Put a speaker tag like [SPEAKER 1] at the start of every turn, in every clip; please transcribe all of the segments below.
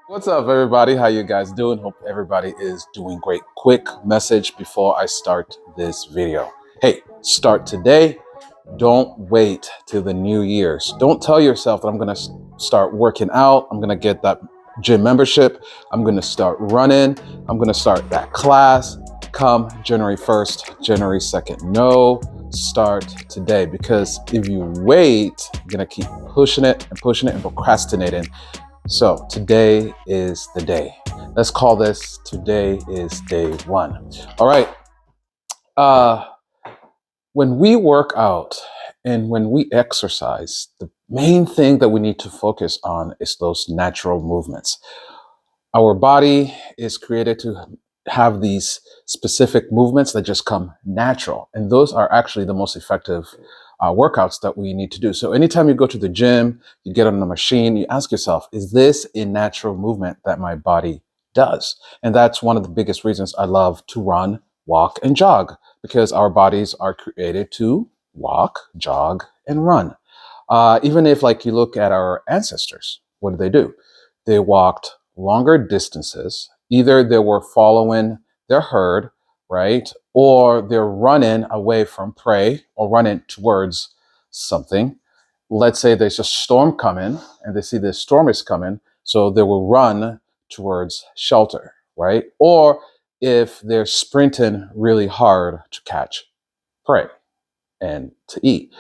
[SPEAKER 1] What's up, everybody? How you guys doing? Hope everybody is doing great. Quick message before I start this video. Hey, start today. Don't wait till the new year's. Don't tell yourself that I'm going to start working out. I'm going to get that gym membership. I'm going to start running. I'm going to start that class come January 1st, January 2nd. No, start today, because if you wait, you're going to keep pushing it and procrastinating. So today is the day. Let's call this today is day one. All right. When we work out and when we exercise, the main thing that we need to focus on is those natural movements. Our body is created to have these specific movements that just come natural. And those are actually the most effective workouts that we need to do. So anytime you go to the gym, you get on the machine, you ask yourself, is this a natural movement that my body does? And that's one of the biggest reasons I love to run, walk, and jog, because our bodies are created to walk, jog, and run. Even if, like, you look at our ancestors, what did they do? They walked longer distances. Either they were following their herd, right? Or they're running away from prey or running towards something. Let's say there's a storm coming and they see the storm is coming, so they will run towards shelter, right? Or if they're sprinting really hard to catch prey and to eat.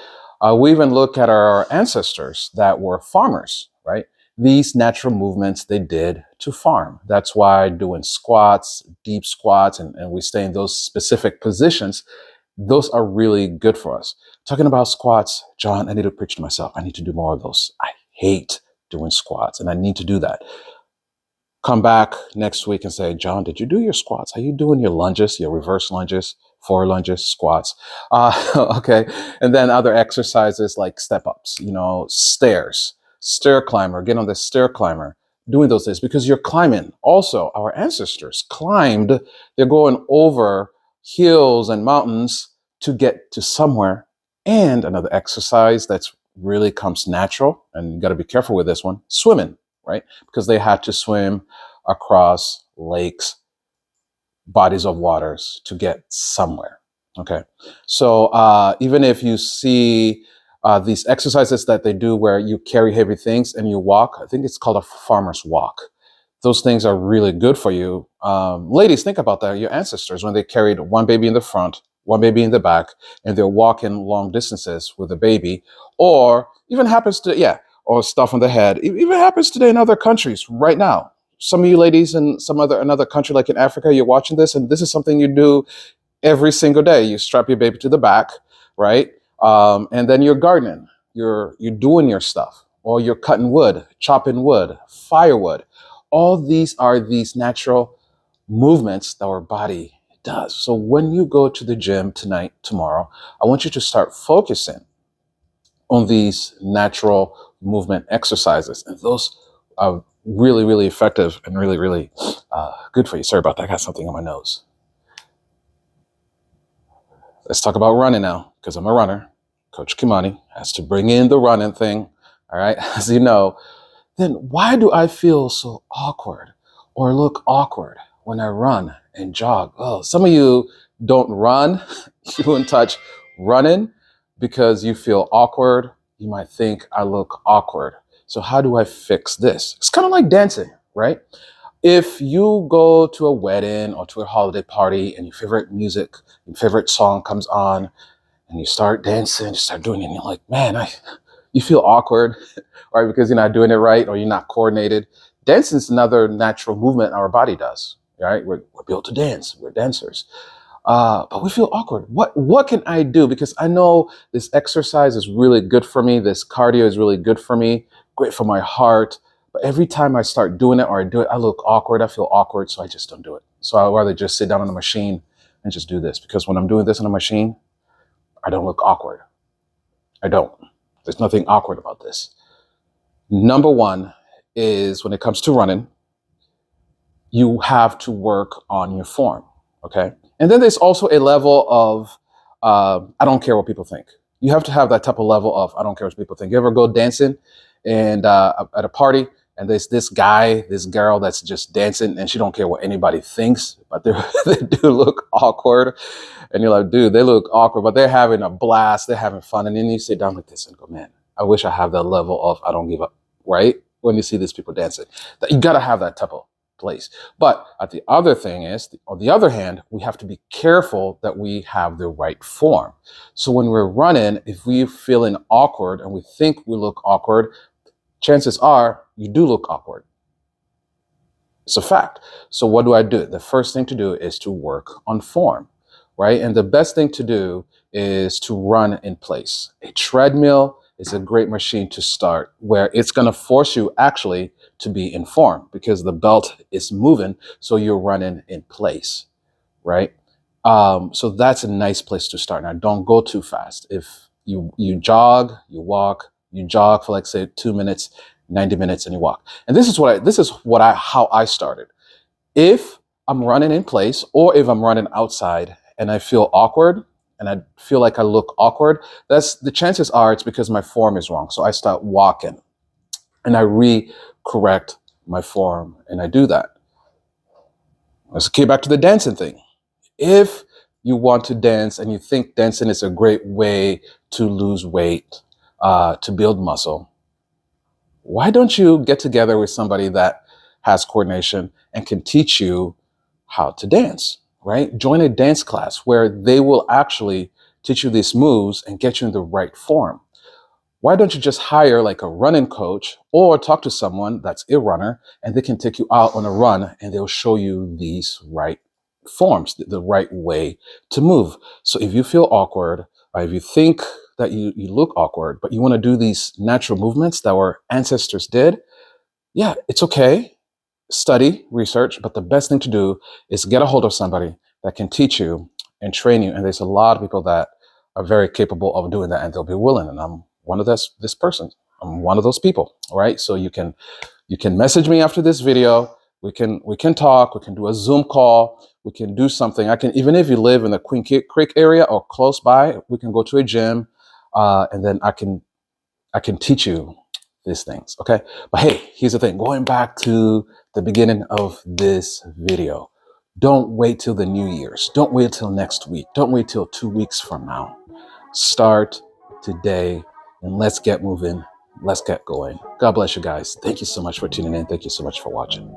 [SPEAKER 1] We even look at our ancestors that were farmers, right? These natural movements they did to farm. That's why doing squats, deep squats, and we stay in those specific positions, those are really good for us. Talking about squats, John, I need to preach to myself. I need to do more of those. I hate doing squats, and I need to do that. Come back next week and say, John, did you do your squats? Are you doing your lunges, your reverse lunges, forward lunges, squats? Okay. And then other exercises like step ups, stairs, stair climber, get on the stair climber, doing those things because you're climbing. Also, our ancestors climbed, they're going over hills and mountains to get to somewhere. And another exercise that's really comes natural, and you got to be careful with this one, swimming, right? Because they had to swim across lakes, bodies of waters to get somewhere. Okay. So even if you see these exercises that they do where you carry heavy things and you walk, I think it's called a farmer's walk. Those things are really good for you. Ladies, think about that. Your ancestors, when they carried one baby in the front, one baby in the back, and they're walking long distances with a baby, or even happens to, yeah, or stuff on the head. It even happens today in other countries right now. Some of you ladies in another country like in Africa, you're watching this, and this is something you do every single day. You strap your baby to the back, right? And then you're gardening. You're doing your stuff, or you're cutting wood, chopping wood, firewood. All these are these natural movements that our body does. So when you go to the gym tonight, tomorrow, I want you to start focusing on these natural movement exercises. And those are really, really effective and really, really good for you. Sorry about that. I got something on my nose. Let's talk about running now, because I'm a runner. Coach Kimani has to bring in the running thing. All right. As you know, then why do I feel so awkward or look awkward when I run and jog? Oh, some of you don't run. You wouldn't touch running because you feel awkward. You might think I look awkward. So how do I fix this? It's kind of like dancing, right? If you go to a wedding or to a holiday party and your favorite music, your favorite song comes on and you start dancing, you start doing it, and you're like, man, you feel awkward, right? Because you're not doing it right or you're not coordinated. Dancing is another natural movement our body does, right? We're built to dance. We're dancers. But we feel awkward. What can I do? Because I know this exercise is really good for me. This cardio is really good for me, great for my heart. But every time I start doing it or I do it, I look awkward. I feel awkward, so I just don't do it. So I'd rather just sit down on the machine and just do this. Because when I'm doing this on a machine, I don't look awkward. I don't. There's nothing awkward about this. Number one is when it comes to running, you have to work on your form, okay? And then there's also a level of, I don't care what people think. You have to have that type of level of, I don't care what people think. You ever go dancing and at a party, and there's this guy, this girl that's just dancing, and she don't care what anybody thinks, but they do look awkward. And you're like, dude, they look awkward, but they're having a blast, they're having fun. And then you sit down like this and go, man, I wish I have that level of I don't give up, right? When you see these people dancing, that you gotta have that type of place. But at the other thing is, on the other hand, we have to be careful that we have the right form. So when we're running, if we're feeling awkward and we think we look awkward, chances are you do look awkward. It's a fact. So what do? The first thing to do is to work on form, right? And the best thing to do is to run in place. A treadmill is a great machine to start, where it's going to force you actually to be in form because the belt is moving, so you're running in place, right? So that's a nice place to start. Now, don't go too fast. If you jog, you walk, you jog for like say 2 minutes, 90 minutes, and you walk. And this is how I started. If I'm running in place, or if I'm running outside and I feel awkward and I feel like I look awkward, that's the chances are it's because my form is wrong. So I start walking and I re-correct my form, and I do that. Let's get back to the dancing thing. If you want to dance and you think dancing is a great way to lose weight, to build muscle, why don't you get together with somebody that has coordination and can teach you how to dance, right? Join a dance class where they will actually teach you these moves and get you in the right form. Why don't you just hire like a running coach or talk to someone that's a runner and they can take you out on a run and they'll show you these right forms, the right way to move. So if you feel awkward, or if you think that you look awkward, but you want to do these natural movements that our ancestors did, yeah, it's okay. Study, research, but the best thing to do is get a hold of somebody that can teach you and train you. And there's a lot of people that are very capable of doing that, and they'll be willing. And I'm one of this person. I'm one of those people. All right. So you can message me after this video. We can talk. We can do a Zoom call. We can do something. I can, even if you live in the Queen Creek area or close by, we can go to a gym, and then I can teach you these things. Okay. But hey, here's the thing. Going back to the beginning of this video, don't wait till the New Year's. Don't wait till next week. Don't wait till 2 weeks from now. Start today and let's get moving. Let's get going. God bless you guys. Thank you so much for tuning in. Thank you so much for watching.